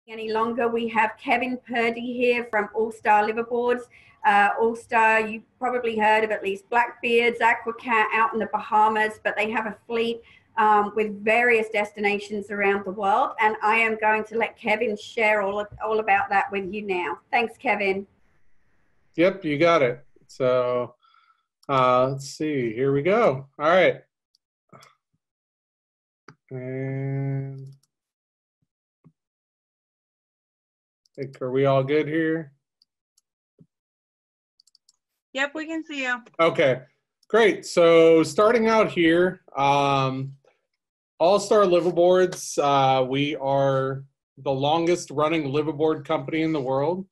Any longer. We have Kevin Purdy here from All-Star Liveaboards. All-Star, you've probably heard of at least Blackbeard's, AQUA out in the Bahamas, but they have a fleet with various destinations around the world. And I am going to let Kevin share all about that with you now. Thanks, Kevin. Yep, you got it. So let's see, here we go. All right. And I think, are we all good here? Yep, we can see you. Okay, great. So starting out here, All-Star Liveaboards, we are the longest running liveaboard company in the world.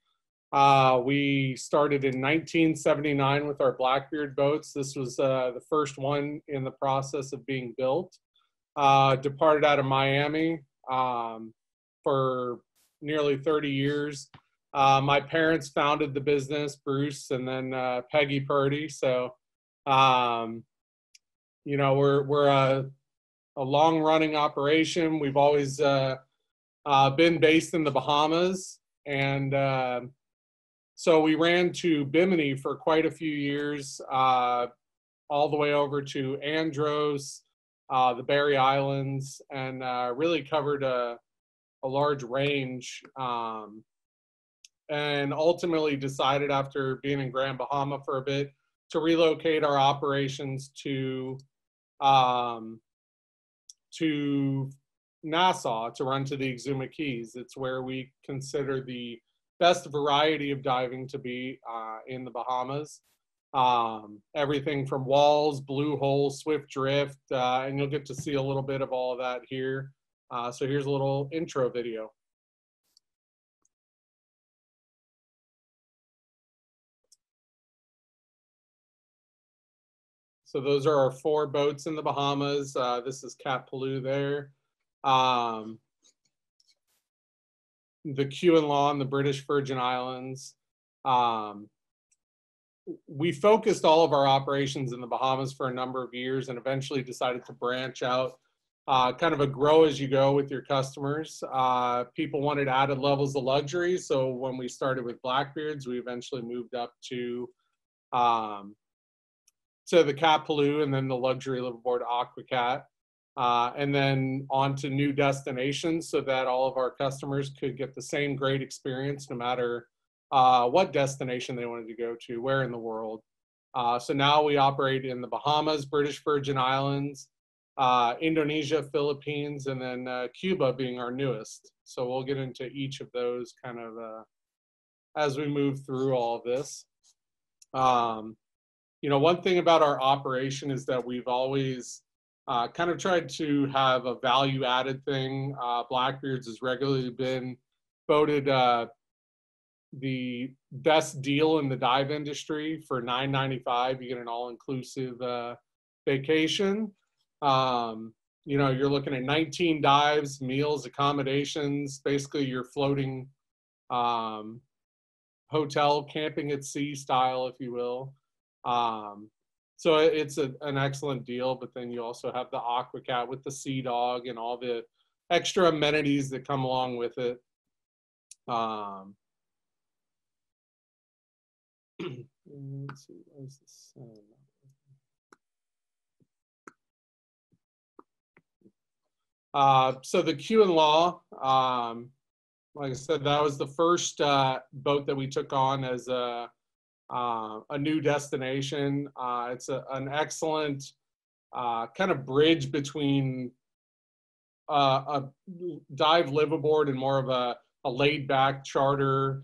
We started in 1979 with our Blackbeard boats. This was the first one in the process of being built. Departed out of Miami for nearly 30 years. My parents founded the business, Bruce and then Peggy Purdy. So, you know, we're a long-running operation. We've always been based in the Bahamas, and so we ran to Bimini for quite a few years, all the way over to Andros, the Berry Islands, and really covered a large range, and ultimately decided after being in Grand Bahama for a bit to relocate our operations to Nassau to run to the Exuma Keys. It's where we consider the best variety of diving to be in the Bahamas. Everything from walls, blue hole, swift drift, and you'll get to see a little bit of all of that here. So here's a little intro video. So those are our 4 boats in the Bahamas. This is Cap Paloo there. The Q&Law in the British Virgin Islands. We focused all of our operations in the Bahamas for a number of years and eventually decided to branch out, kind of a grow as you go with your customers. People wanted added levels of luxury. So when we started with Blackbeards, we eventually moved up to the Cap Paloo and then the luxury liveaboard AQUA, and then on to new destinations so that all of our customers could get the same great experience no matter what destination they wanted to go to, where in the world. So now we operate in the Bahamas, British Virgin Islands, Indonesia, Philippines, and then Cuba being our newest. So we'll get into each of those kind of as we move through all of this. You know, one thing about our operation is that we've always kind of tried to have a value-added thing. Blackbeards has regularly been voted the best deal in the dive industry for $9.95. You get an all-inclusive vacation. You know, you're looking at 19 dives, meals, accommodations, basically your floating hotel, camping at sea style, if you will. So it's an excellent deal, but then you also have the AQUA with the Sea Dog and all the extra amenities that come along with it. Let's see, where's the sound? So the Q&Law, like I said, that was the first boat that we took on as a new destination. It's an excellent kind of bridge between a dive liveaboard and more of a laid-back charter,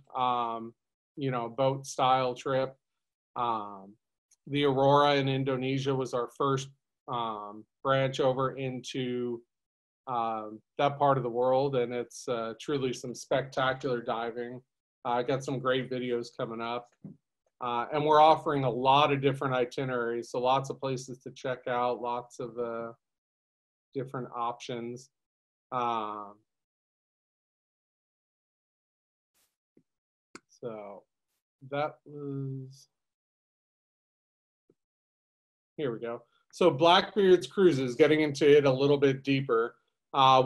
you know, boat style trip. The Aurora in Indonesia was our first branch over into that part of the world, and it's truly some spectacular diving. I got some great videos coming up. And we're offering a lot of different itineraries, so lots of places to check out, lots of different options. So that was, here we go. So Blackbeard's Cruises, getting into it a little bit deeper.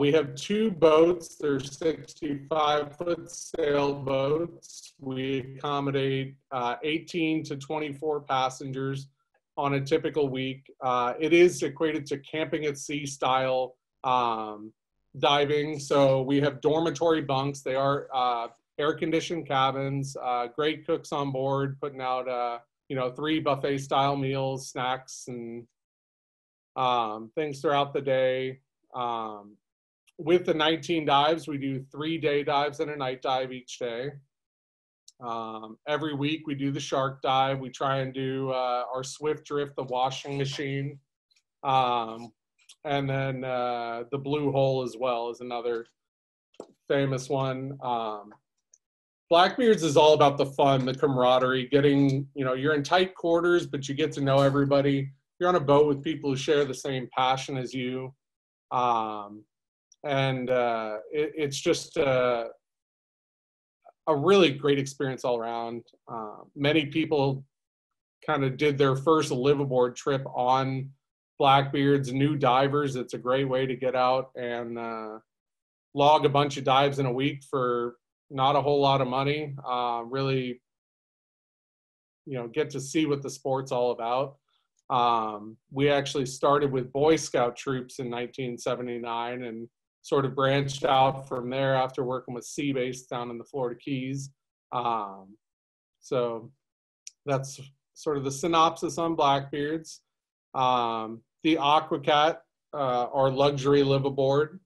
We have 2 boats. They're 65-foot sailboats. We accommodate 18 to 24 passengers on a typical week. It is equated to camping at sea style diving. So we have dormitory bunks. They are air-conditioned cabins, great cooks on board, putting out, 3 buffet style meals, snacks, and things throughout the day. With the 19 dives, we do 3 day dives and a night dive each day. Every week we do the shark dive. We try and do our swift drift, the washing machine. And then the blue hole as well is another famous one. Blackbeards is all about the fun, the camaraderie, getting, you're in tight quarters, but you get to know everybody. You're on a boat with people who share the same passion as you. It's just a really great experience all around. Many people kind of did their first liveaboard trip on Blackbeards, new divers. It's a great way to get out and log a bunch of dives in a week for not a whole lot of money. Really, get to see what the sport's all about. We actually started with Boy Scout troops in 1979 and sort of branched out from there after working with Sea Base down in the Florida Keys. So that's sort of the synopsis on Blackbeards. The AQUA, our luxury liveaboard,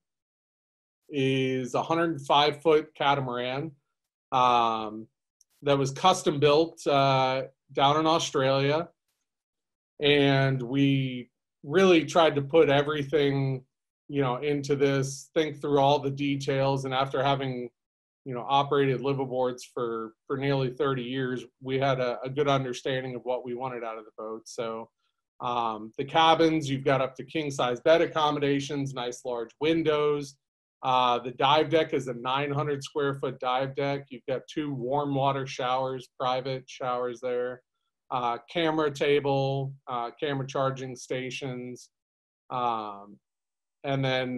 is a 105-foot catamaran that was custom built down in Australia. And we really tried to put everything into this, think through all the details. And after having, operated liveaboards for nearly 30 years, we had a good understanding of what we wanted out of the boat. So the cabins, you've got up to king size bed accommodations, nice large windows. The dive deck is a 900 square foot dive deck. You've got 2 warm water showers, private showers there, camera table, camera charging stations, and then,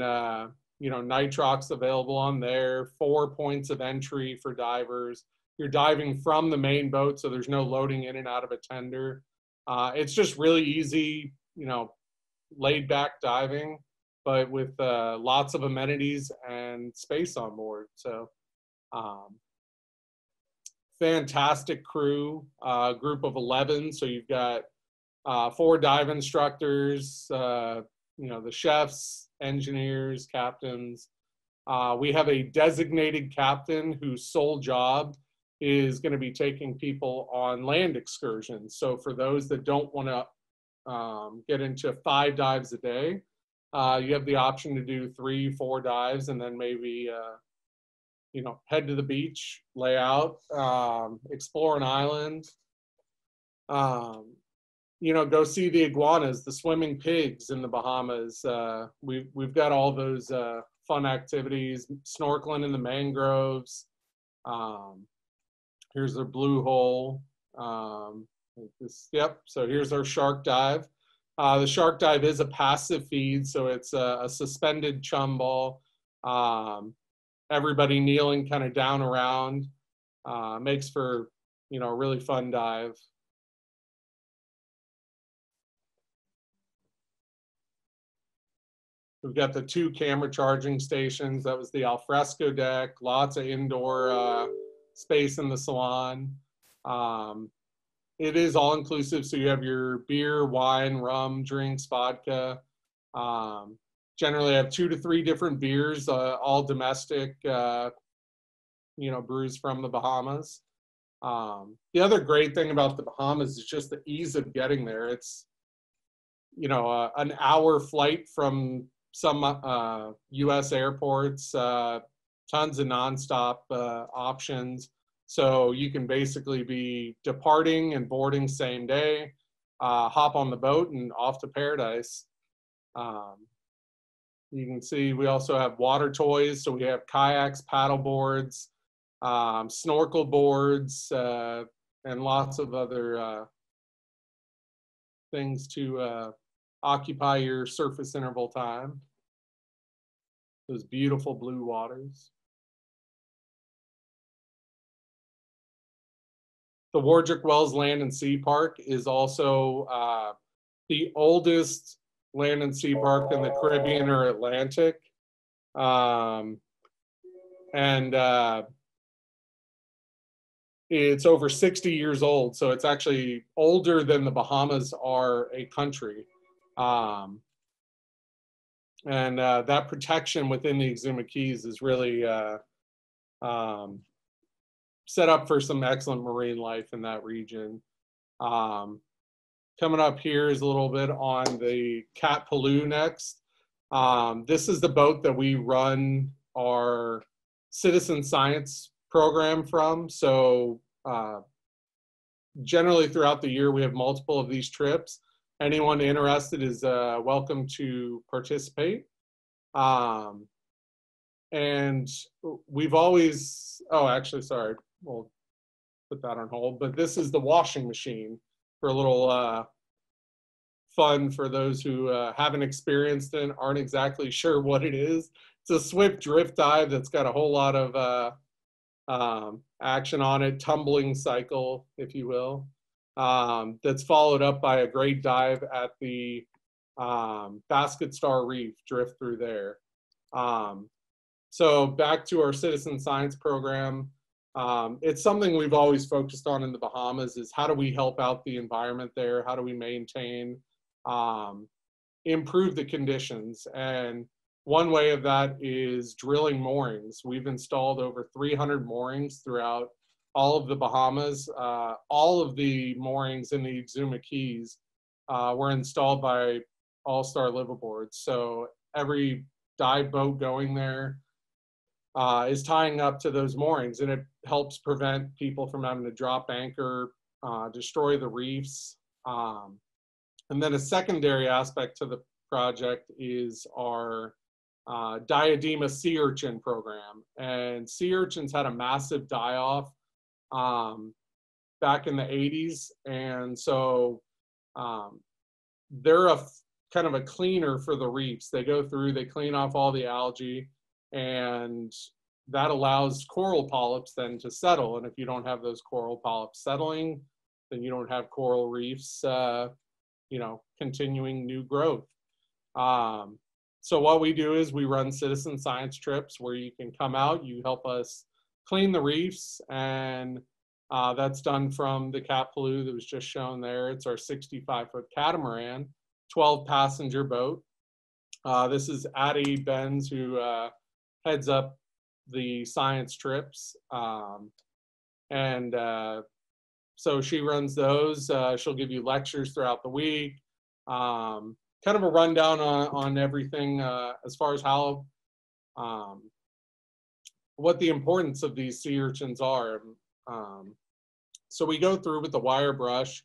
nitrox available on there, 4 points of entry for divers. You're diving from the main boat, so there's no loading in and out of a tender. It's just really easy, laid back diving, but with lots of amenities and space on board. So fantastic crew, group of 11. So you've got 4 dive instructors, the chefs, engineers, captains. We have a designated captain whose sole job is going to be taking people on land excursions. So for those that don't want to get into 5 dives a day, you have the option to do 3, 4 dives and then maybe, head to the beach, lay out, explore an island, go see the iguanas, the swimming pigs in the Bahamas. We've got all those fun activities, snorkeling in the mangroves. Here's their blue hole. So here's our shark dive. The shark dive is a passive feed, so it's a suspended chum ball. Everybody kneeling kind of down around. Makes for, a really fun dive. We've got the 2 camera charging stations. That was the alfresco deck, lots of indoor space in the salon. It is all inclusive, so you have your beer, wine, rum, drinks, vodka. Generally I have 2 to 3 different beers, all domestic, brews from the Bahamas. The other great thing about the Bahamas is just the ease of getting there. It's, an hour flight from some U.S. airports, tons of nonstop options. So you can basically be departing and boarding same day, hop on the boat and off to paradise. You can see we also have water toys. So we have kayaks, paddle boards, snorkel boards, and lots of other things to occupy your surface interval time. those beautiful blue waters. The Wardrick Wells Land and Sea Park is also the oldest land and sea park in the Caribbean or Atlantic. It's over 60 years old, so it's actually older than the Bahamas are a country. That protection within the Exuma Keys is really set up for some excellent marine life in that region. Coming up here is a little bit on the Cat Paloo next. This is the boat that we run our citizen science program from. So generally throughout the year, we have multiple of these trips. Anyone interested is welcome to participate. And we've always, oh, actually, sorry, we'll put that on hold, but this is the washing machine for a little fun for those who haven't experienced it, aren't exactly sure what it is. It's a swift drift dive that's got a whole lot of action on it, tumbling cycle, if you will, that's followed up by a great dive at the Basket Star Reef, drift through there. So back to our citizen science program. It's something we've always focused on in the Bahamas is how do we help out the environment there? How do we maintain, improve the conditions? And one way of that is drilling moorings. We've installed over 300 moorings throughout all of the Bahamas. All of the moorings in the Exuma Keys were installed by All-Star Liveaboards. So every dive boat going there is tying up to those moorings, and it helps prevent people from having to drop anchor, destroy the reefs. And then a secondary aspect to the project is our diadema sea urchin program. And sea urchins had a massive die-off back in the 80s. And so they're a kind of a cleaner for the reefs. They go through, they clean off all the algae, and that allows coral polyps then to settle. And if you don't have those coral polyps settling, then you don't have coral reefs, you know, continuing new growth. So what we do is we run citizen science trips where you can come out, you help us clean the reefs, and that's done from the Cat Paloo that was just shown there. It's our 65-foot catamaran, 12-passenger boat. This is Addie Benz, who heads up the science trips. So she runs those. She'll give you lectures throughout the week. Kind of a rundown on everything as far as how, what the importance of these sea urchins are. So we go through with the wire brush,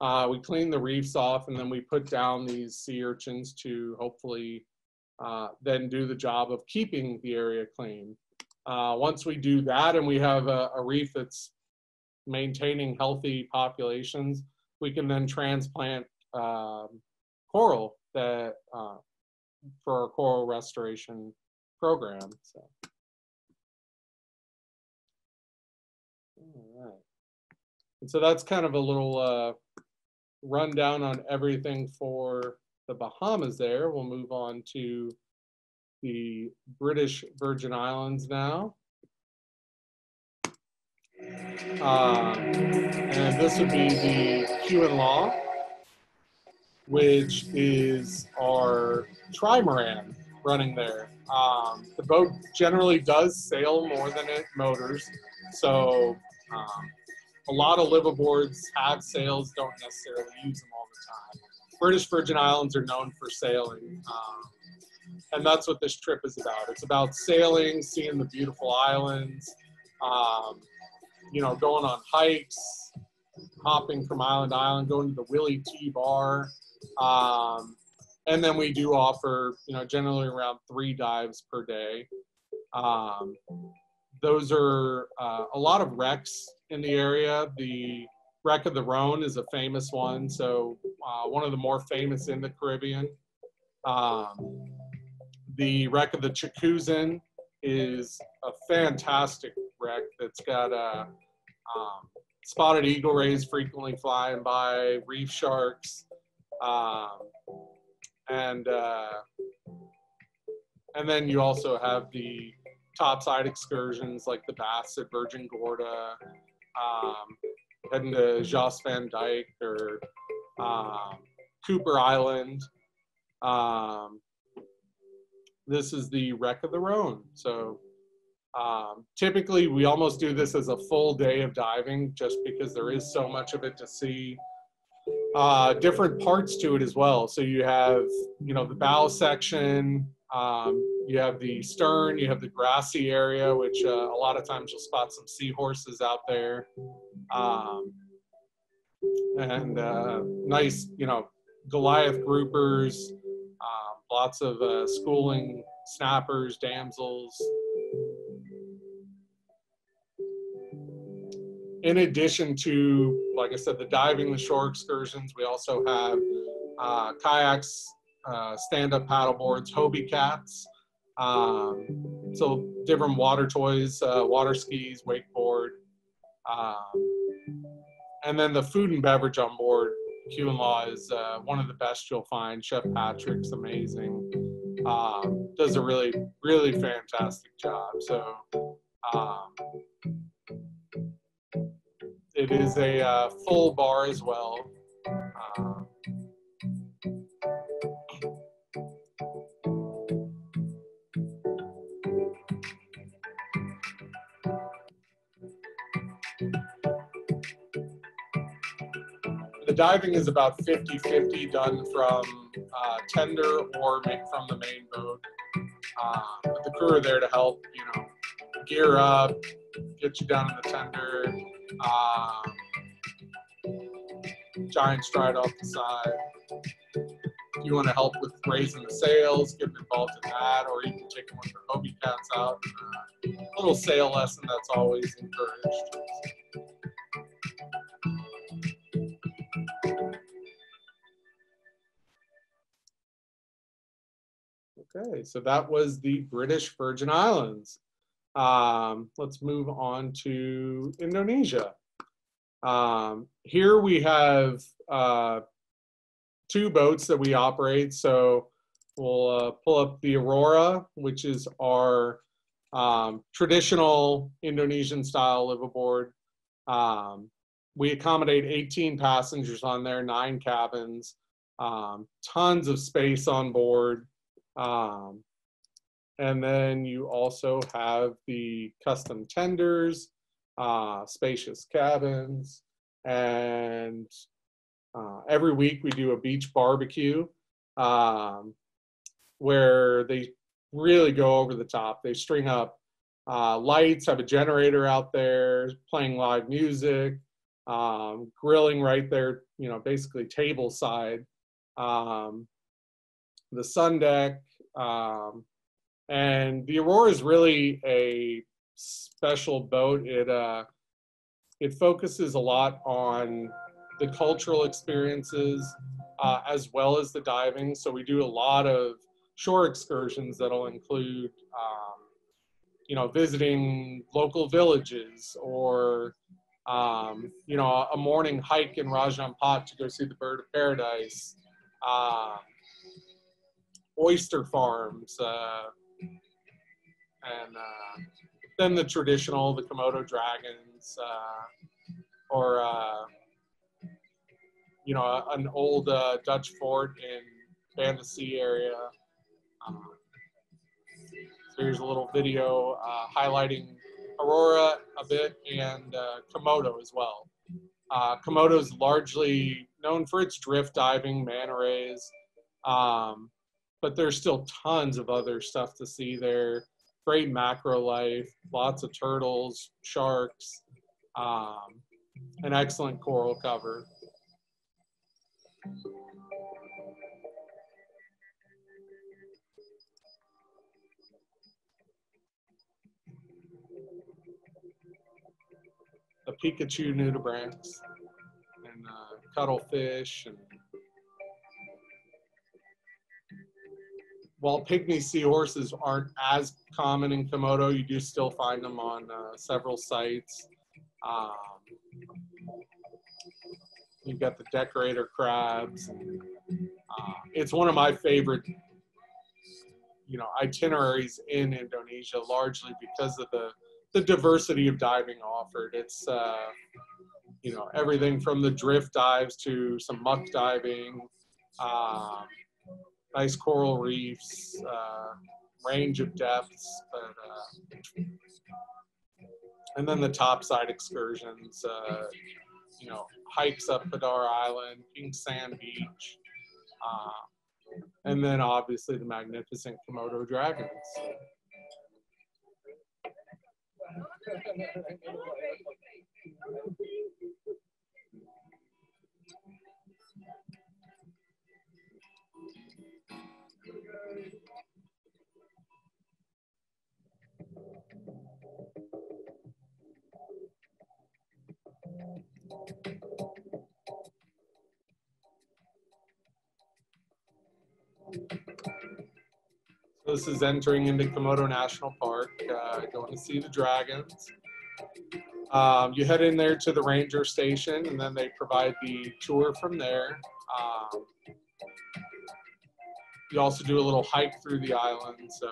we clean the reefs off, and then we put down these sea urchins to hopefully then do the job of keeping the area clean. Once we do that and we have a reef that's maintaining healthy populations, we can then transplant coral that for our coral restoration program. So. All right. And so that's kind of a little rundown on everything for the Bahamas there. We'll move on to the British Virgin Islands now. And this would be the AQUA, which is our trimaran running there. The boat generally does sail more than it motors. So a lot of liveaboards have sails, don't necessarily use them all the time. British Virgin Islands are known for sailing. And that's what this trip is about. It's about sailing, seeing the beautiful islands, you know, going on hikes, hopping from island to island, going to the Willie T Bar. And then we do offer, you know, generally around 3 dives per day. Those are a lot of wrecks in the area. The wreck of the RHONE is a famous one. So one of the more famous in the Caribbean. The wreck of the Chakuzin is a fantastic wreck that's got spotted eagle rays frequently flying by, reef sharks, and then you also have the topside excursions like the baths at Virgin Gorda, heading to Jost Van Dyke or Cooper Island. This is the wreck of the RHONE. So typically we almost do this as a full day of diving just because there is so much of it to see. Different parts to it as well. So you have, you know, the bow section, you have the stern, you have the grassy area, which a lot of times you'll spot some seahorses out there. And nice, you know, Goliath groupers, lots of schooling snappers, damsels. In addition to, like I said, the diving, the shore excursions, we also have kayaks, stand-up paddleboards, Hobie cats, so different water toys, water skis, wakeboard, and then the food and beverage on board Q&Law is one of the best you'll find. Chef Patrick's amazing, does a really, really fantastic job. So it is a full bar as well. The diving is about 50-50 done from tender or from the main boat. But the crew are there to help, you know, gear up, get you down in the tender, giant stride off the side. If you want to help with raising the sails, get involved in that, or you can take one of the Hobie cats out. A little sail lesson, that's always encouraged. Okay, so that was the British Virgin Islands. Let's move on to Indonesia. Here we have two boats that we operate. So we'll pull up the Aurora, which is our traditional Indonesian style liveaboard. We accommodate 18 passengers on there, 9 cabins, tons of space on board. And then you also have the custom tenders, spacious cabins, and every week we do a beach barbecue where they really go over the top. They string up lights, have a generator out there, playing live music, grilling right there, you know, basically table side. The sun deck, and the Aurora is really a special boat. It focuses a lot on the cultural experiences as well as the diving. So we do a lot of shore excursions that'll include, you know, visiting local villages or, you know, a morning hike in Raja Ampat to go see the bird of paradise. Oyster farms, and then the traditional, the Komodo dragons, or you know, an old Dutch fort in Banda Sea area. So here's a little video highlighting Aurora a bit and Komodo as well. Komodo is largely known for its drift diving, manta rays. But there's still tons of other stuff to see there. Great macro life, lots of turtles, sharks, an excellent coral cover. A Pikachu nudibranchs and cuttlefish and while pygmy seahorses aren't as common in Komodo, you do still find them on several sites. You've got the decorator crabs. It's one of my favorite, itineraries in Indonesia, largely because of the diversity of diving offered. It's, everything from the drift dives to some muck diving, nice coral reefs, range of depths, and then the topside excursions, hikes up Padar Island, King Sand Beach, and then obviously the magnificent Komodo dragons. So this is entering into Komodo National Park, going to see the dragons. You head in there to the ranger station, and then they provide the tour from there. You also do a little hike through the island, so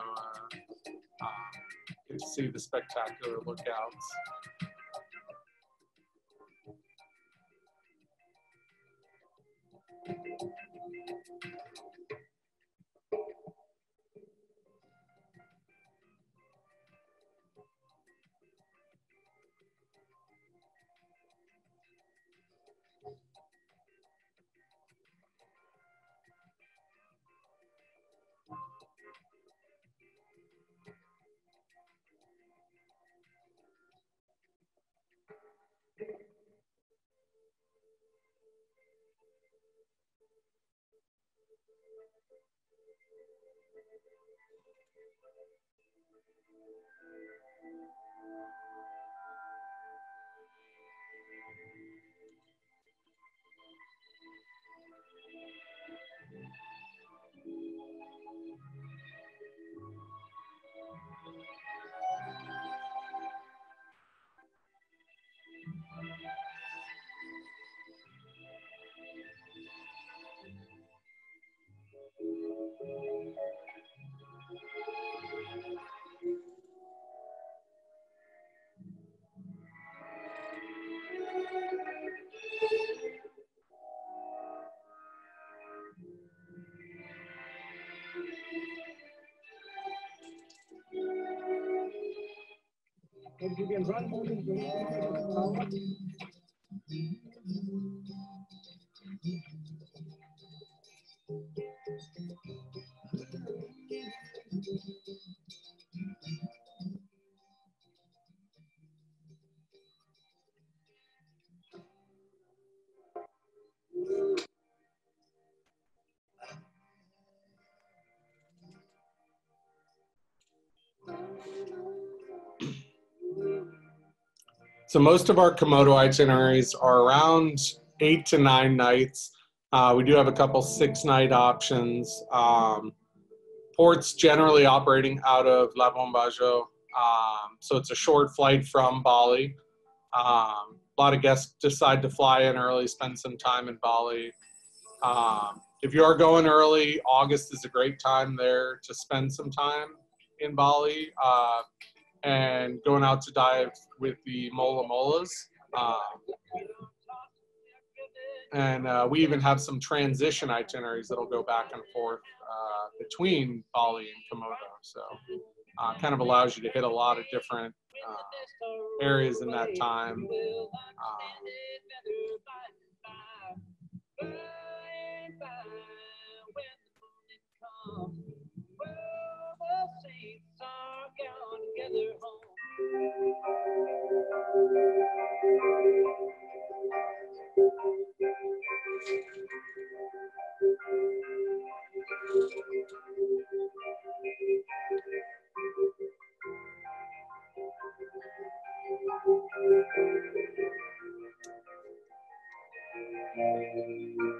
get to see the spectacular lookouts. So most of our Komodo itineraries are around 8 to 9 nights. We do have a couple 6-night options. Port's generally operating out of Labuan so it's a short flight from Bali. A lot of guests decide to fly in early, spend some time in Bali. If you are going early, August is a great time there to spend some time in Bali. And going out to dive with the mola molas. And we even have some transition itineraries that'll go back and forth between Bali and Komodo. So kind of allows you to hit a lot of different areas in that time.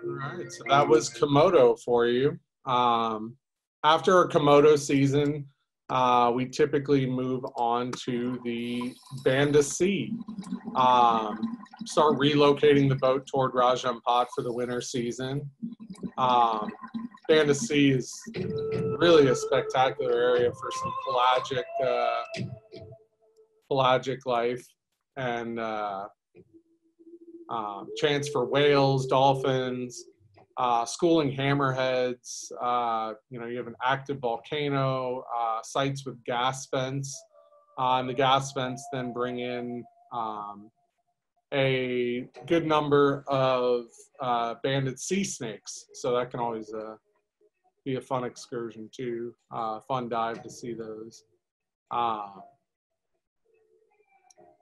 All right, so that was Komodo for you. After our Komodo season, we typically move on to the Banda Sea. Start relocating the boat toward Rajampat for the winter season. Banda Sea is really a spectacular area for some pelagic life, and chance for whales, dolphins, schooling hammerheads. You know, you have an active volcano, sites with gas vents, and the gas vents then bring in a good number of banded sea snakes. So that can always be a fun excursion too, fun dive to see those.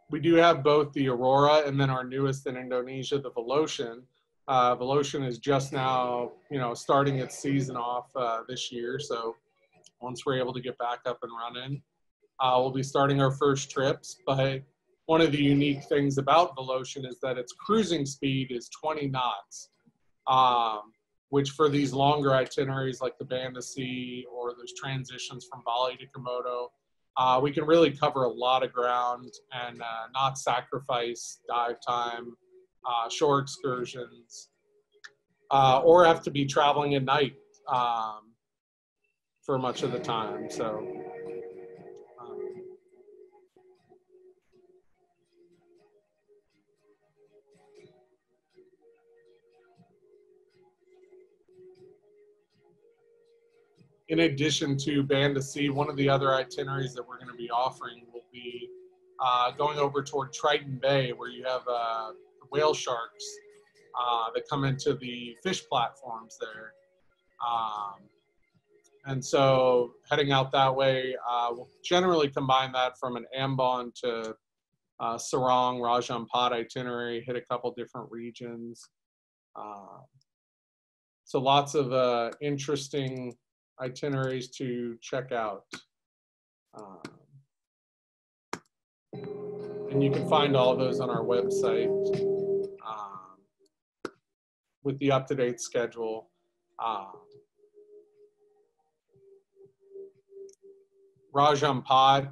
We do have both the Aurora and then our newest in Indonesia, the Velocean. Velocean is just now, you know, starting its season off this year. So once we're able to get back up and running, we'll be starting our first trips. But one of the unique things about Velocean is that its cruising speed is 20 knots, which for these longer itineraries like the Banda Sea or those transitions from Bali to Komodo, we can really cover a lot of ground and not sacrifice dive time, shore excursions, or have to be traveling at night for much of the time. So in addition to Banda Sea, one of the other itineraries that we're going to be offering will be going over toward Triton Bay, where you have whale sharks that come into the fish platforms there. And so heading out that way, we'll generally combine that from an Ambon to Sarong, Rajampat itinerary, hit a couple different regions. So lots of interesting itineraries to check out. And you can find all of those on our website with the up-to-date schedule. Rajampat,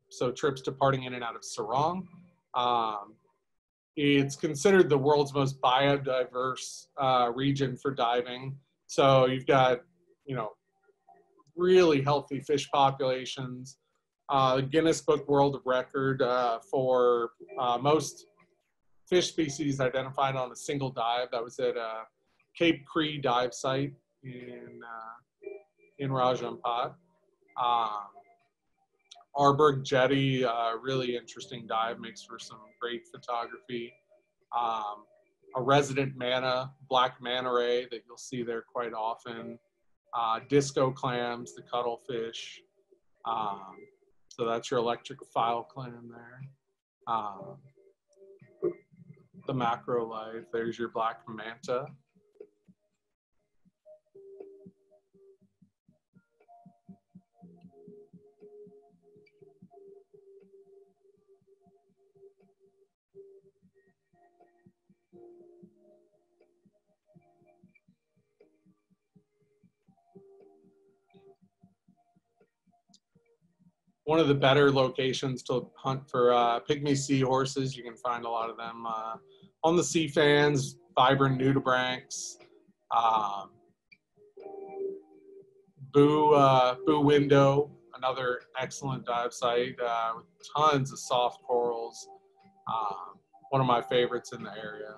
so trips departing in and out of Sarong. It's considered the world's most biodiverse region for diving. So you've got, you know, really healthy fish populations. The Guinness Book World of Record for most fish species identified on a single dive. That was at Cape Cree dive site in Rajampat. Arberg Jetty, really interesting dive, makes for some great photography. A resident manna, black manta ray that you'll see there quite often. Disco clams, the cuttlefish. So that's your electric file clam there. The macro life, there's your black manta. One of the better locations to hunt for pygmy seahorses. You can find a lot of them on the sea fans, vibrant nudibranchs, Boo Window, another excellent dive site with tons of soft corals. One of my favorites in the area.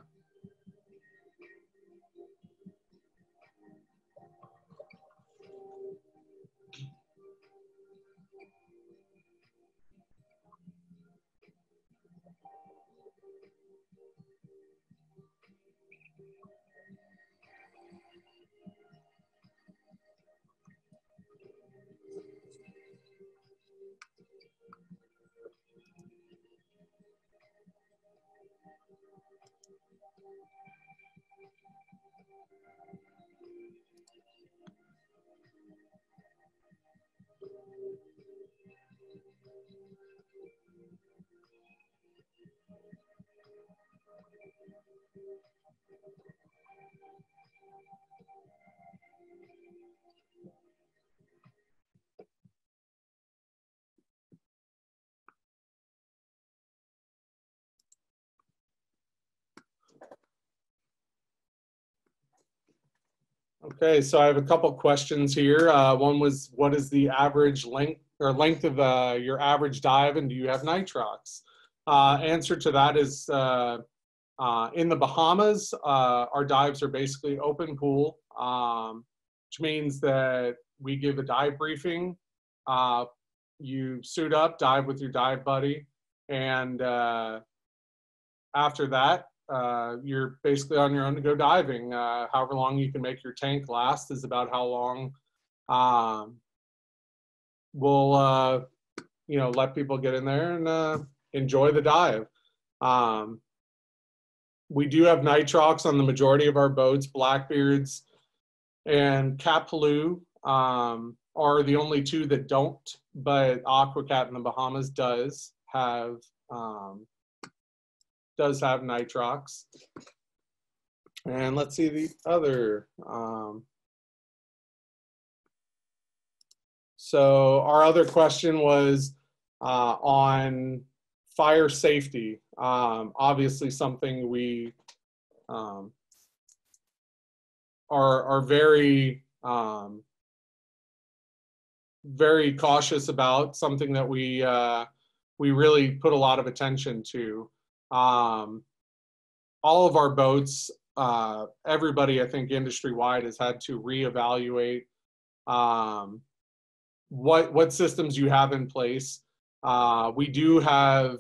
Okay, so I have a couple questions here. One was, what is the average length of your average dive, and do you have nitrox? Answer to that is in the Bahamas, our dives are basically open pool, which means that we give a dive briefing. You suit up, dive with your dive buddy, and after that, you're basically on your own to go diving. However long you can make your tank last is about how long we'll let people get in there and enjoy the dive. We do have nitrox on the majority of our boats. Blackbeards and Capaloo are the only two that don't, but AQUA in the Bahamas does have nitrox. And let's see the other. So our other question was on fire safety. Obviously something we are very, very cautious about, something that we really put a lot of attention to. All of our boats, everybody, I think, industry-wide has had to reevaluate what systems you have in place. We do have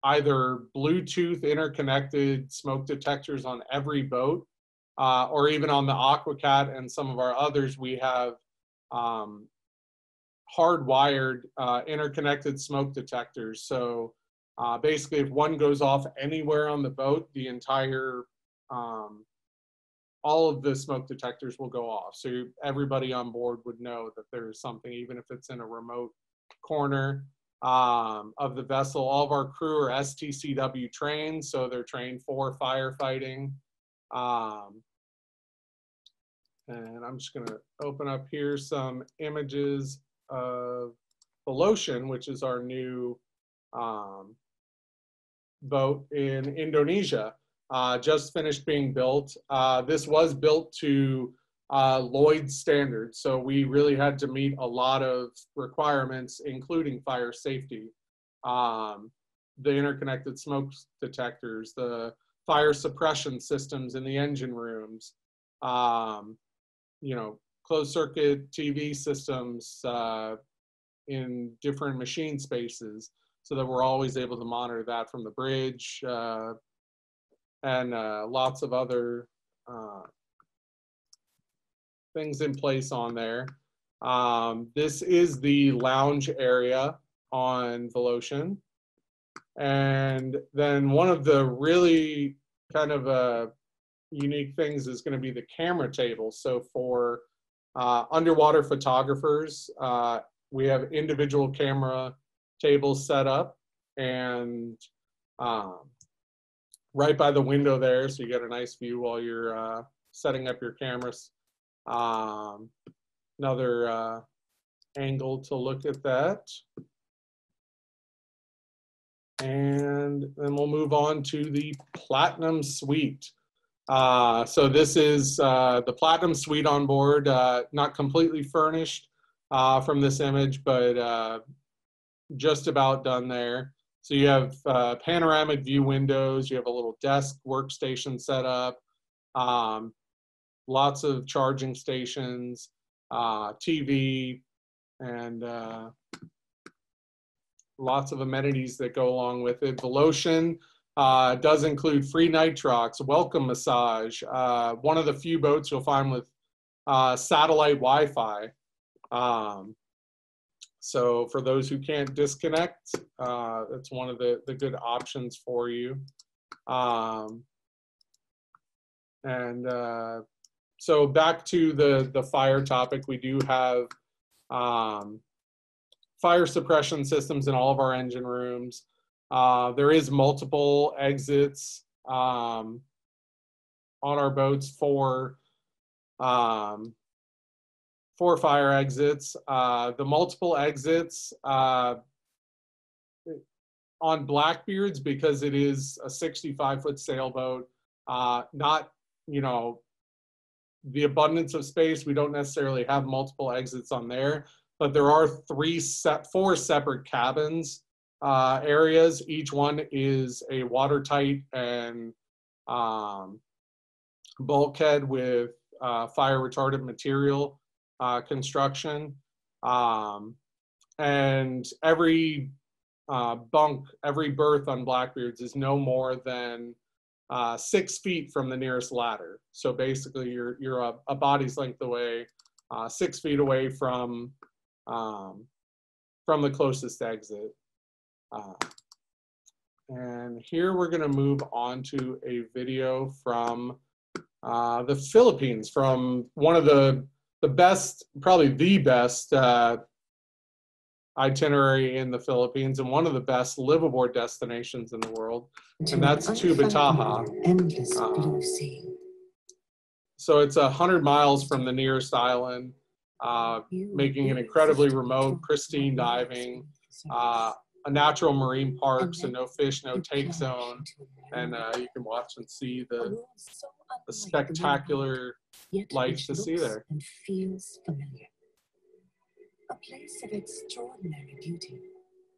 either Bluetooth interconnected smoke detectors on every boat, or even on the AQUA and some of our others, we have hardwired interconnected smoke detectors. So basically, if one goes off anywhere on the boat, the entire, all of the smoke detectors will go off. So everybody on board would know that there's something, even if it's in a remote corner of the vessel. All of our crew are STCW trained, so they're trained for firefighting. And I'm just gonna open up here some images of the Lotion, which is our new boat in Indonesia. Just finished being built. This was built to Lloyd's standards, so we really had to meet a lot of requirements, including fire safety. The interconnected smoke detectors, the fire suppression systems in the engine rooms, closed circuit TV systems in different machine spaces, so that we're always able to monitor that from the bridge, and lots of other things in place on there. This is the lounge area on the Lotion. And then one of the really kind of unique things is going to be the camera table. So for underwater photographers, we have individual camera tables set up, and right by the window there, so you get a nice view while you're setting up your cameras. Another angle to look at that. And then we'll move on to the Platinum Suite. So this is the Platinum Suite on board, not completely furnished from this image, but just about done there. So you have panoramic view windows, you have a little desk workstation set up, lots of charging stations, TV, and lots of amenities that go along with it. The Lotion does include free nitrox, welcome massage, one of the few boats you'll find with satellite Wi-Fi. So for those who can't disconnect, that's one of the good options for you. So back to the fire topic, we do have fire suppression systems in all of our engine rooms. There is multiple exits on our boats for fire exits. The multiple exits on Blackbeards, because it is a 65-foot sailboat, not the abundance of space, we don't necessarily have multiple exits on there, but there are four separate cabins areas. Each one is a watertight and bulkhead with fire retardant material construction. And every bunk, every berth on Blackbeards is no more than 6 feet from the nearest ladder. So basically you're a body's length away, 6 feet away from the closest exit. And here we're gonna move on to a video from the Philippines, from one of the best, probably the best itinerary in the Philippines and one of the best liveaboard destinations in the world, and that's Tubataha. Endless blue sea. So it's 100 miles from the nearest island, making an incredibly remote, pristine diving, a natural marine park, so no fish, no take zone, and you can watch and see the spectacular lights to see there. And feels familiar. A place of extraordinary beauty,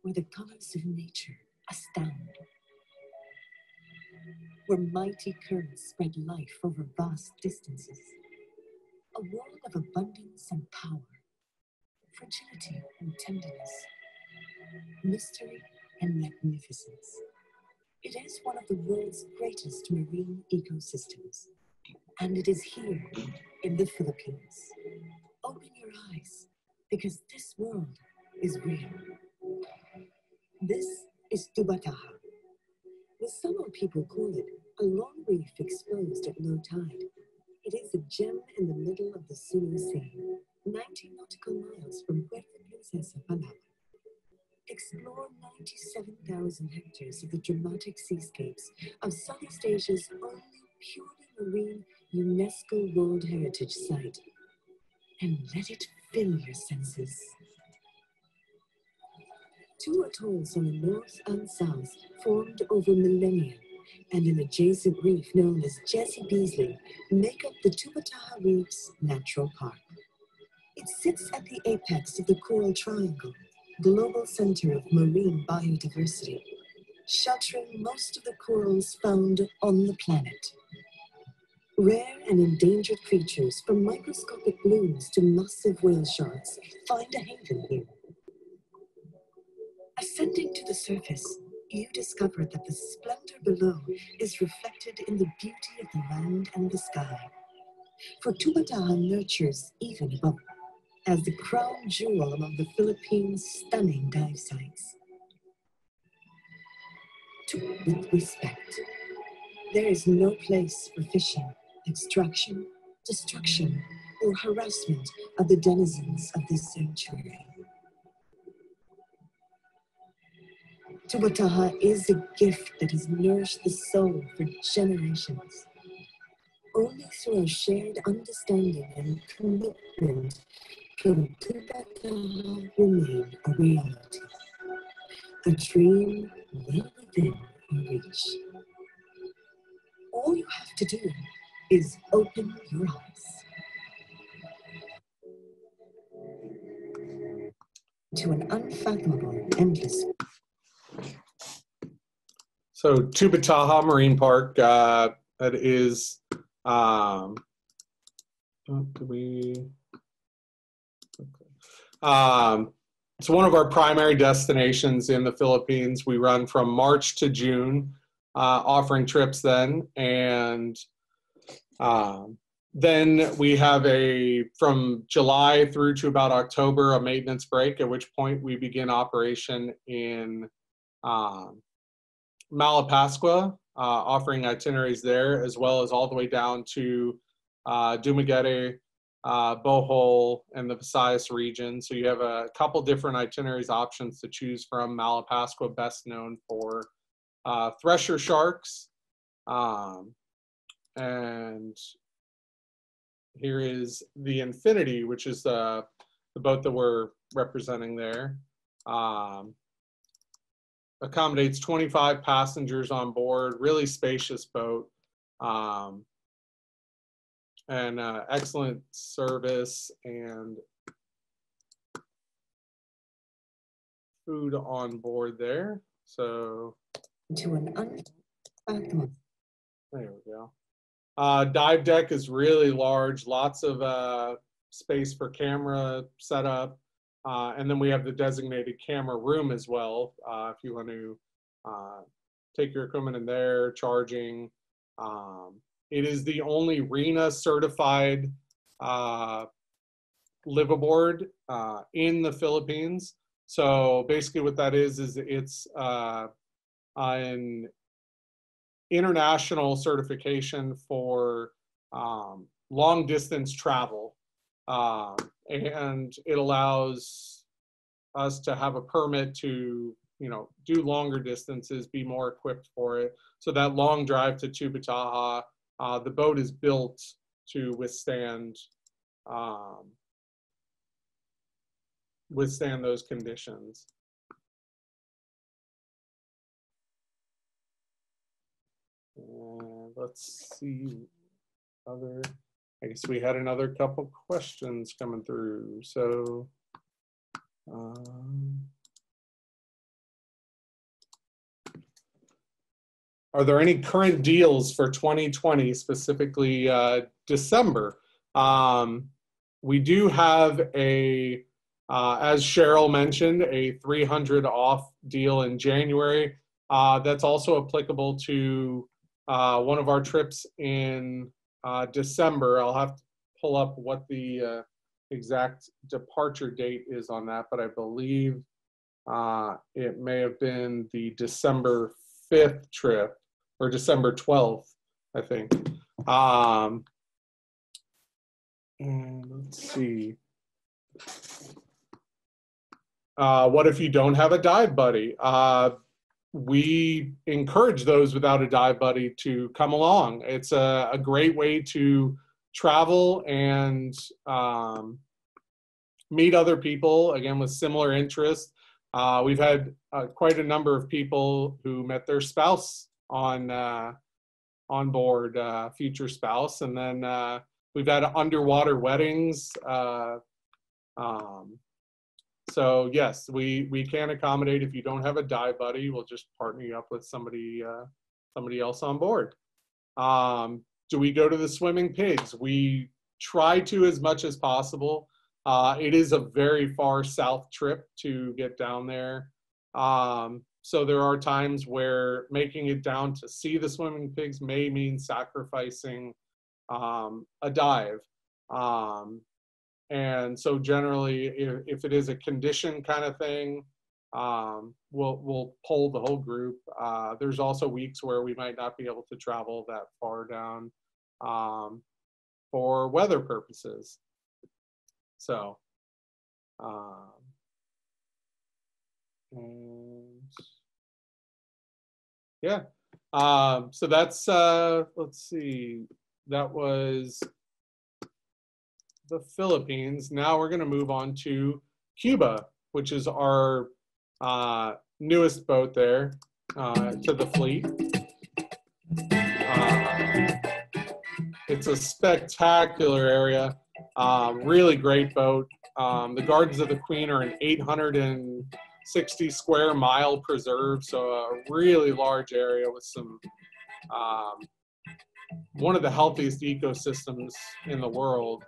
where the colors of nature astound. Where mighty currents spread life over vast distances. A world of abundance and power, fragility and tenderness, mystery and magnificence. It is one of the world's greatest marine ecosystems, and it is here in the Philippines. Open your eyes, because this world is real. This is Tubataha. The summer people call it a long reef exposed at low tide. It is a gem in the middle of the Sulu Sea, 90 nautical miles from Puerto Princesa, Palawan. Explore 97,000 hectares of the dramatic seascapes of Southeast Asia's only purely marine UNESCO World Heritage Site, and let it fill your senses. Two atolls on the north and south, formed over millennia, and an adjacent reef known as Jessie Beasley, make up the Tubataha Reefs Natural Park. It sits at the apex of the Coral Triangle, global center of marine biodiversity, sheltering most of the corals found on the planet. Rare and endangered creatures, from microscopic blooms to massive whale sharks, find a haven here. Ascending to the surface, you discover that the splendor below is reflected in the beauty of the land and the sky. For Tubataha nurtures even above, as the crown jewel among the Philippines' stunning dive sites. With respect, there is no place for fishing, extraction, destruction, or harassment of the denizens of this sanctuary. Tubataha is a gift that has nourished the soul for generations. Only through a shared understanding and commitment can Tubataha remain a reality, a dream well within our reach. All you have to do is open your eyes to an unfathomable, endless. So Tubataha Marine Park, that is, it's one of our primary destinations in the Philippines. We run from March to June, offering trips then, and then we have from July through to about October, a maintenance break, at which point we begin operation in Malapascua, offering itineraries there, as well as all the way down to Dumaguete, Bohol, and the Visayas region. So you have a couple different itineraries options to choose from. Malapascua, best known for thresher sharks. And here is the Infinity, which is the boat that we're representing there. Accommodates 25 passengers on board, really spacious boat. and excellent service and food on board there. So To an there we go. Dive deck is really large, lots of space for camera setup. And then we have the designated camera room as well, if you want to take your equipment in there, charging. It is the only RHENA certified liveaboard in the Philippines. So basically what that is it's an international certification for long distance travel. And it allows us to have a permit to, you know, do longer distances, be more equipped for it. So that long drive to Tubataha, the boat is built to withstand those conditions. And let's see I guess we had another couple questions coming through. So, are there any current deals for 2020, specifically December? We do have as Cheryl mentioned, a 300 off deal in January. That's also applicable to one of our trips in December. I'll have to pull up what the exact departure date is on that, but I believe it may have been the December 5th trip, or December 12th, I think. And let's see. What if you don't have a dive buddy? We encourage those without a dive buddy to come along. It's a great way to travel and meet other people, again, with similar interests. We've had quite a number of people who met their spouse on board, future spouse, and then we've had underwater weddings. So yes, we can accommodate. If you don't have a dive buddy, we'll just partner you up with somebody else on board. Do we go to the Swimming Pigs? We try to as much as possible. It is a very far south trip to get down there. So there are times where making it down to see the Swimming Pigs may mean sacrificing a dive. And so generally, if it is a condition kind of thing, we'll pull the whole group. There's also weeks where we might not be able to travel that far down for weather purposes. So, and yeah, so that's, let's see, that was the Philippines. Now we're going to move on to Cuba, which is our newest boat there to the fleet. It's a spectacular area, really great boat. The Gardens of the Queen are an 860 square mile preserve, so a really large area with some one of the healthiest ecosystems in the world.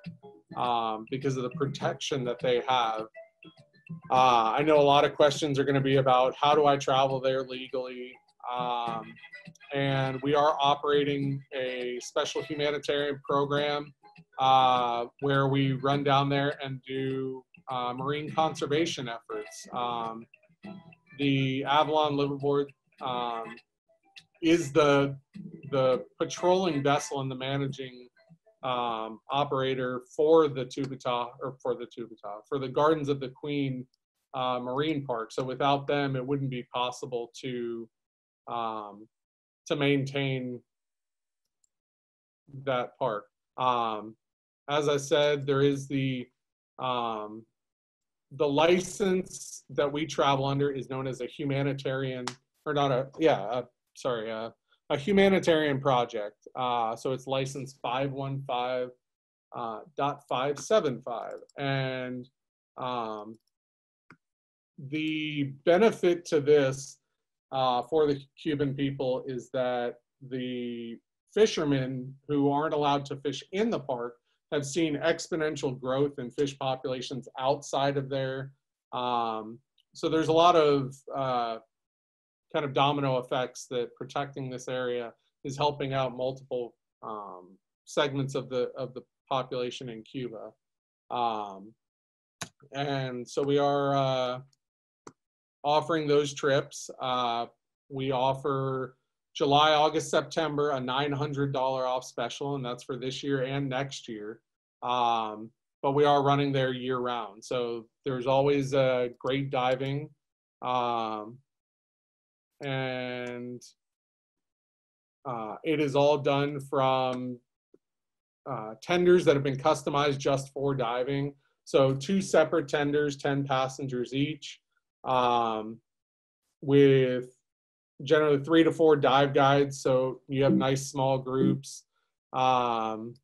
Because of the protection that they have. I know a lot of questions are going to be about how do I travel there legally? And we are operating a special humanitarian program where we run down there and do marine conservation efforts. The Avalon Liveaboard is the patrolling vessel and the managing operator for the Gardens of the Queen Marine Park. So without them, it wouldn't be possible to maintain that park. As I said, there is the license that we travel under is known as a humanitarian, or not a, yeah, sorry, a humanitarian project. So it's license 515 .575. And the benefit to this for the Cuban people is that the fishermen who aren't allowed to fish in the park have seen exponential growth in fish populations outside of there. So there's a lot of kind of domino effects that protecting this area is helping out multiple segments of the population in Cuba. And so we are offering those trips. We offer July, August, September, a $900 off special, and that's for this year and next year. But we are running there year round. So there's always great diving. And it is all done from tenders that have been customized just for diving. So 2 separate tenders, 10 passengers each, with generally 3 to 4 dive guides. So you have nice small groups, and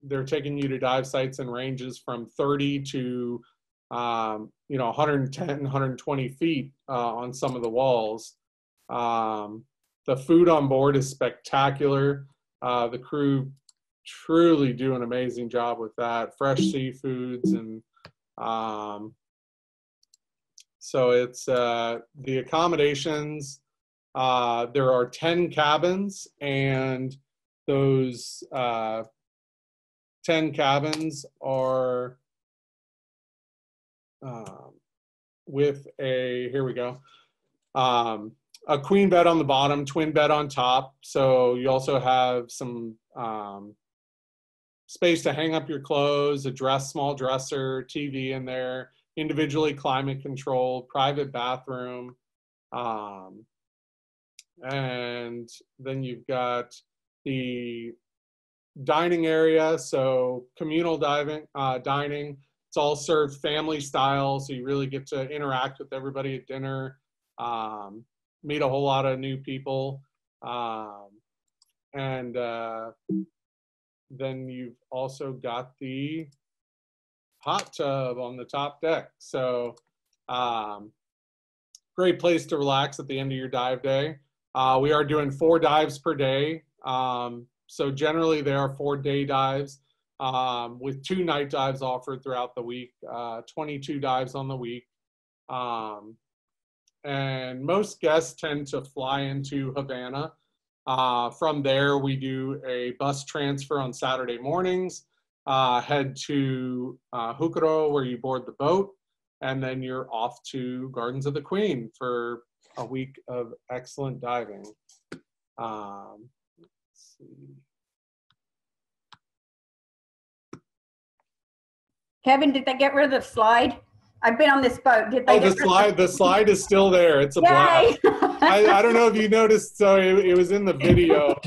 they're taking you to dive sites and ranges from 30 to 110, 120 feet on some of the walls. The food on board is spectacular. The crew truly do an amazing job with that. Fresh seafoods, and so it's the accommodations. There are 10 cabins, and those 10 cabins are with a, here we go, a queen bed on the bottom, twin bed on top. So you also have some space to hang up your clothes, a small dresser, TV in there, individually climate controlled, private bathroom. And then you've got the dining area, so communal dining. It's all served family style, so you really get to interact with everybody at dinner, meet a whole lot of new people. And then you've also got the hot tub on the top deck. So great place to relax at the end of your dive day. We are doing 4 dives per day. So generally there are 4 day dives, with 2 night dives offered throughout the week, 22 dives on the week. And most guests tend to fly into Havana. From there, we do a bus transfer on Saturday mornings, head to Jucaro, where you board the boat, and then you're off to Gardens of the Queen for a week of excellent diving. Let's see. Kevin, did they get rid of the slide? I've been on this boat. Did they the slide is still there. It's a blast. I don't know if you noticed, so it was in the video.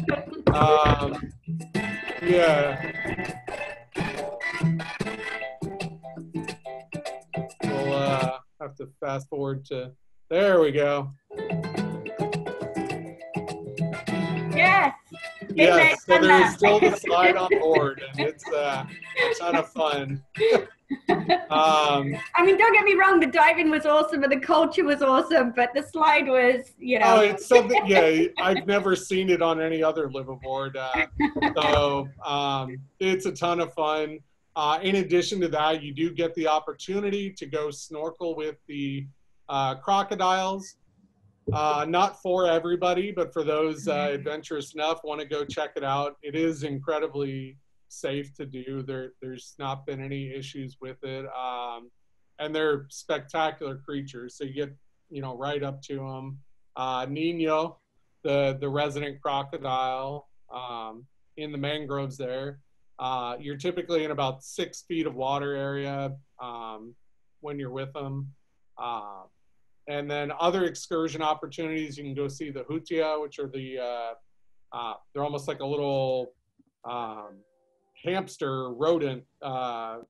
Yeah. We'll have to fast forward to, there we go. Yes. Yes, so there's still the slide on board, and it's a ton of fun. I mean, don't get me wrong, the diving was awesome and the culture was awesome, but the slide was, Oh, it's something, yeah, I've never seen it on any other liveaboard. So it's a ton of fun. In addition to that, you do get the opportunity to go snorkel with the crocodiles. Not for everybody, but for those adventurous enough, want to go check it out. It is incredibly safe to do. There's not been any issues with it. And they're spectacular creatures. So you get, right up to them. Nino, the resident crocodile, in the mangroves there. You're typically in about 6 feet of water area when you're with them. And then other excursion opportunities, you can go see the hutia, which are they're almost like a little hamster rodent that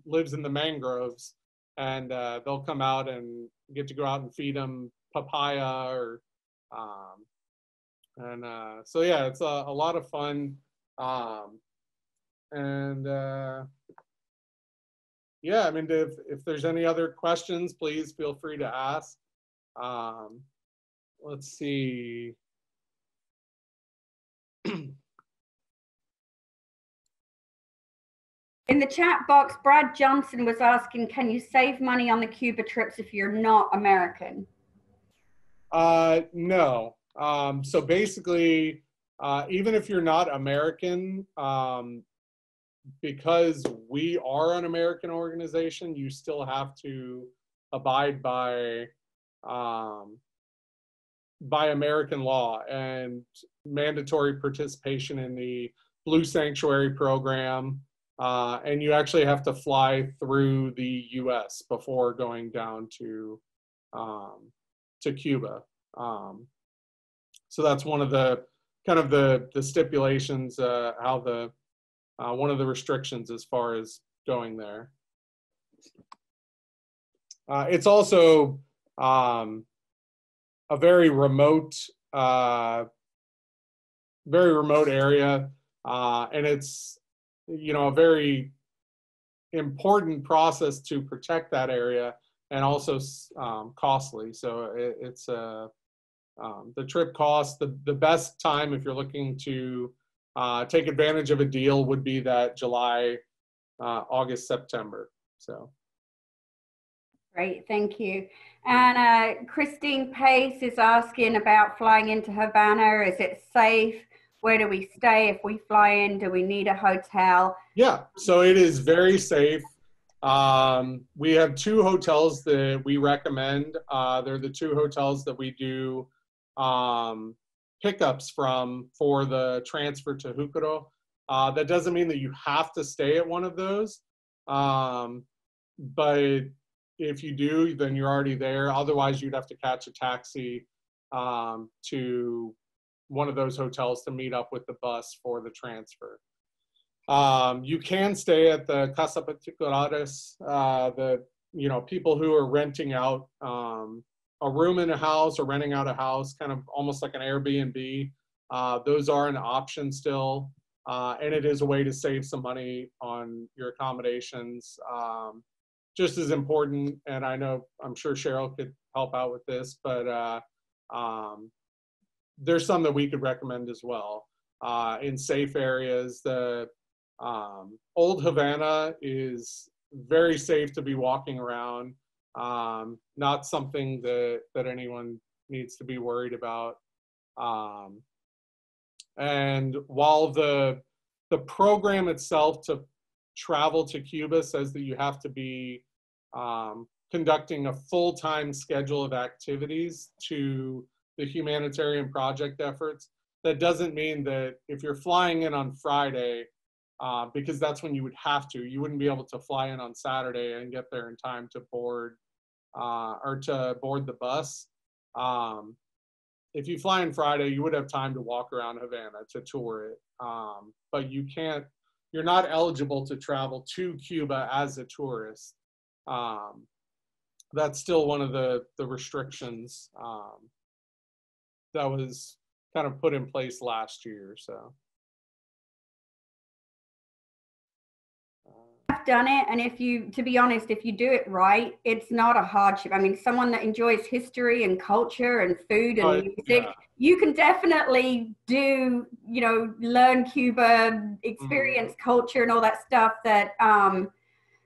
lives in the mangroves. And they'll come out and get to go out and feed them papaya or And so yeah, it's a lot of fun. Yeah, I mean, if there's any other questions, please feel free to ask. Let's see. In the chat box, Brad Johnson was asking, can you save money on the Cuba trips if you're not American? No. So basically, even if you're not American, because we are an American organization, you still have to abide by American law and mandatory participation in the Blue Sanctuary program. And you actually have to fly through the U.S. before going down to Cuba. So that's one of the kind of the stipulations, how the one of the restrictions as far as going there. It's also a very remote area, and it's, you know, a very important process to protect that area, and also costly. So it's the trip cost. The best time if you're looking to take advantage of a deal would be that July, August, September. So. Great, thank you. And Christine Pace is asking about flying into Havana. Is it safe? Where do we stay if we fly in? Do we need a hotel? Yeah, so it is very safe. We have 2 hotels that we recommend. They're the 2 hotels that we do pickups from for the transfer to Hukuro. That doesn't mean that you have to stay at one of those, but if you do, then you're already there. Otherwise, you'd have to catch a taxi to one of those hotels to meet up with the bus for the transfer. You can stay at the Casa Particulares, the, you know, people who are renting out a room in a house or renting out a house, kind of almost like an Airbnb. Those are an option still, and it is a way to save some money on your accommodations. Just as important, and I'm sure Cheryl could help out with this, but there's some that we could recommend as well. In safe areas, the Old Havana is very safe to be walking around. Not something that anyone needs to be worried about. And while the program itself to travel to Cuba says that you have to be conducting a full-time schedule of activities to the humanitarian project efforts, that doesn't mean that if you're flying in on Friday, because that's when you would have to, you wouldn't be able to fly in on Saturday and get there in time to board the bus. If you fly in Friday, you would have time to walk around Havana to tour it, but you're not eligible to travel to Cuba as a tourist. That's still one of the restrictions that was kind of put in place last year. So I've done it, and to be honest, if you do it right, it's not a hardship. I mean, someone that enjoys history and culture and food and music, yeah, you can definitely do, you know, learn Cuba, experience culture and all that stuff that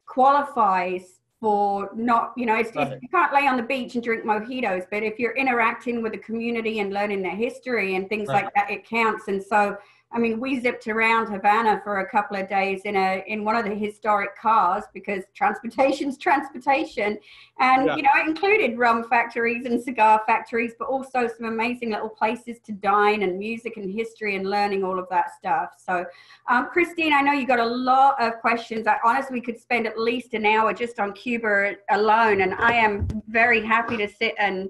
qualifies for not, you know, you can't lay on the beach and drink mojitos, but if you're interacting with the community and learning their history and things like that, it counts. And so, I mean, we zipped around Havana for a couple of days in one of the historic cars, because transportation's transportation. And, you know, it included rum factories and cigar factories, but also some amazing little places to dine and music and history and learning all of that stuff. So, Christine, I know you got a lot of questions. I honestly could spend at least an hour just on Cuba alone. And I am very happy to sit and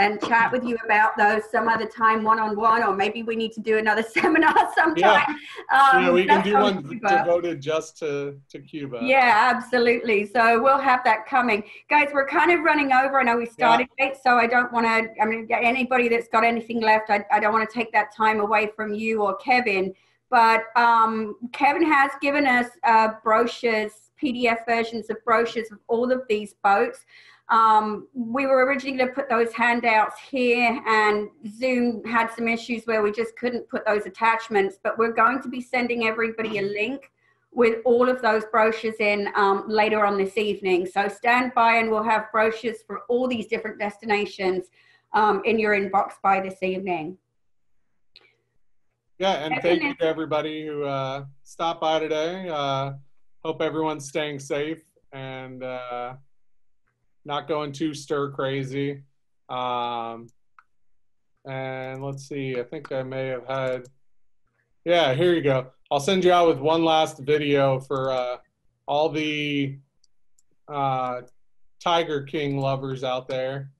and chat with you about those some other time, one-on-one, or maybe we need to do another seminar sometime. Yeah, we can do one Cuba. devoted just to Cuba. Yeah, absolutely. So we'll have that coming. Guys, we're kind of running over. I know we started late, so I don't want to, I mean, anybody that's got anything left, I don't want to take that time away from you or Kevin. But Kevin has given us brochures, PDF versions of brochures of all of these boats. We were originally going to put those handouts here, and Zoom had some issues where we just couldn't put those attachments, but we're going to be sending everybody a link with all of those brochures in later on this evening. So stand by and we'll have brochures for all these different destinations in your inbox by this evening. Yeah, and thank you to everybody who stopped by today. Hope everyone's staying safe and not going too stir crazy. And let's see, I think I may have had, yeah, here you go. I'll send you out with one last video for all the Tiger King lovers out there.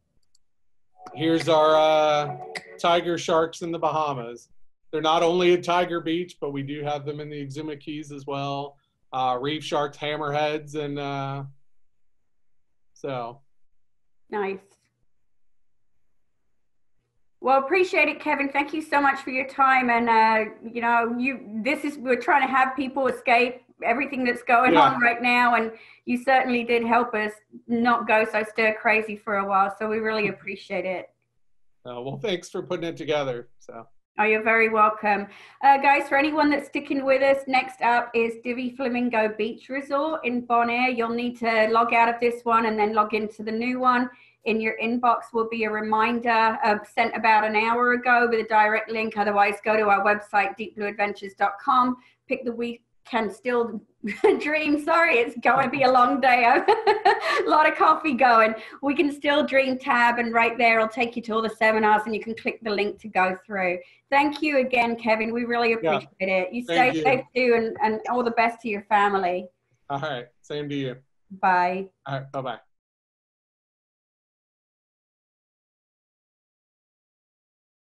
Here's our tiger sharks in the Bahamas. They're not only at Tiger Beach, but we do have them in the Exuma Keys as well. Reef sharks, hammerheads, and so. Nice. Well, appreciate it, Kevin. Thank you so much for your time. And, you know, we're trying to have people escape everything that's going on right now. And you certainly did help us not go so stir crazy for a while. So we really appreciate it. Well, thanks for putting it together. So. Oh, you're very welcome. Guys, for anyone that's sticking with us, next up is Divi Flamingo Beach Resort in Bonaire. You'll need to log out of this one and then log into the new one. In your inbox will be a reminder sent about an hour ago with a direct link. Otherwise, go to our website, deepblueadventures.com. Pick the We Can Still Dream. Sorry, it's going to be a long day. A lot of coffee going. We Can Still Dream tab, and right there it'll take you to all the seminars, and you can click the link to go through. Thank you again, Kevin. We really appreciate it. You stay safe too, and all the best to your family. All right. Same to you. Bye. All right. Bye-bye.